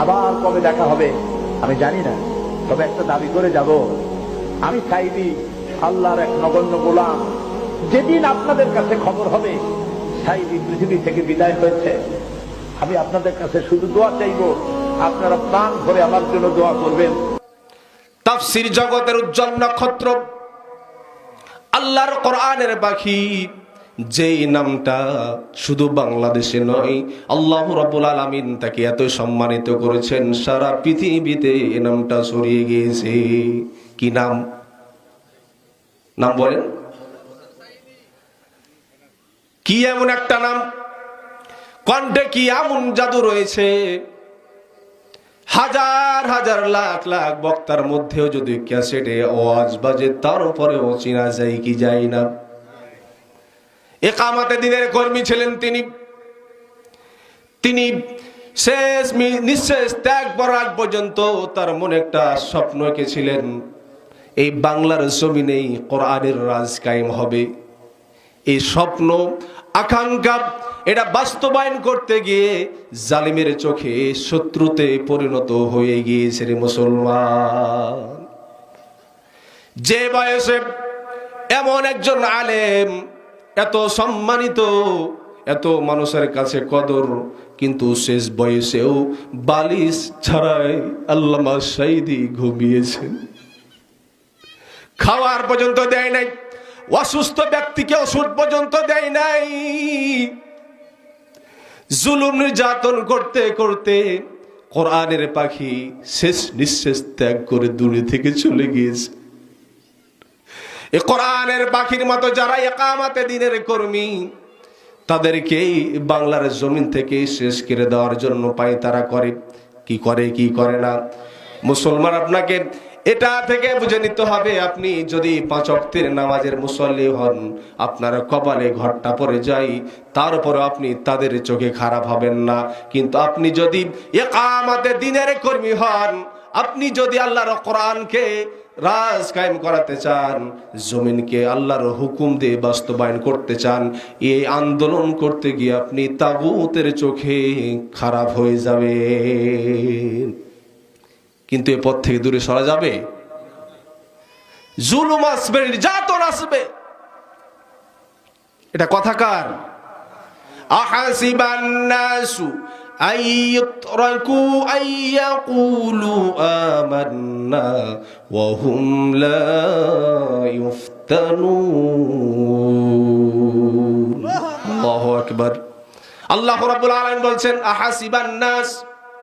আবার কবে দেখা হবে আমি জানি না, তবে একটা দাবি করে যাব, আমি সাইদি আল্লাহর এক নগণ্য গোলাম। যেদিন আপনাদের কাছে খবর হবে সাইদি পৃথিবী থেকে বিদায় হয়েছে, আমি আপনাদের কাছে শুধু দোয়া চাইব, আপনারা প্রাণ ভরে আমার জন্য দোয়া করবেন। তাফসীর জগতের উজ্জ্বল নক্ষত্র, আল্লাহর কোরআনের পাখি, যেই নামটা শুধু বাংলাদেশে নয়, আল্লাহ রাব্বুল আলামিন তাকে এত সম্মানিত করেছেন, সারা পৃথিবীতে এই নামটা ছড়িয়ে গিয়েছে। কি নাম? নাম বলেন। কি এমন একটা নাম, কণ্ঠে কি এমন জাদু রয়েছে, হাজার হাজার লাখ লাখ বক্তার মধ্যেও যদি ক্যাসেটে আওয়াজ বাজে তারপরেও চেনা যায় কি যায় না। ইকামতে দ্বীনের কর্মী ছিলেন তিনি শেষ নিঃশেষ ত্যাগ করার পর্যন্ত তার মনে একটা স্বপ্ন এঁকেছিলেন, এই বাংলার জমিনেই কোরআনের রাজ কায়েম হবে। এই স্বপ্ন আকাঙ্ক্ষা এটা বাস্তবায়ন করতে গিয়ে জালিমের চোখে শত্রুতে পরিণত হয়ে গিয়েছে রে মুসলমান। যে বয়সে এমন একজন আলেম, এত সম্মানিত, এত মানুষের কাছে কদর, কিন্তু শেষ বয়সেও বালিশ ছাড়াই আল্লামা সাঈদী ঘুমিয়েছেন। খাওয়ার পর্যন্ত দেয় নাই, অসুস্থ ব্যক্তিকে ওষুধ পর্যন্ত দেয় নাই। জুলুম নির্যাতন করতে করতে কোরআনের পাখি শেষ নিঃশেষ ত্যাগ করে দুনিয়া থেকে চলে গিয়েছে। এই কোরআনের পাখির মতো যারা ইকামতে দ্বীনের কর্মী, তাদেরকেই বাংলার জমিন থেকে শেষ করে দেওয়ার জন্য পায়তারা করে। কি করে কি করে না, মুসলমান আপনাকে এটা থেকে বুঝে নিতে হবে, আপনি যদি 5 ওয়াক্তের নামাজের মুসল্লি হন, আপনার কপালে ঘরটা পড়ে যায়, তারপরে আপনি তাদের চোখে খারাপ হবেন না। কিন্তু আপনি যদি ইকামতে দ্বীনের কর্মী হন, আপনি যদি আল্লাহর কোরআনকে রাজ কায়েম করাতে চান, জমিনকে আল্লাহর হুকুম দিয়ে বাস্তবায়ন করতে চান, এই আন্দোলন করতে গিয়ে আপনি তাগুতের চোখে খারাপ হয়ে যাবেন। কিন্তু এ পথ থেকে দূরে সরা যাবে, জুলুম আসবে, নির্যাতন আসবে। এটা কথাকার। আহাসিবান নাসু আইয়ুতরাকু আইয়াকুলু আমান্না ওয়া হুম লা ইফতানুন। আল্লাহু আকবার। আল্লাহ রাব্বুল আলামিন বলছেন, আহাসিবান নাস,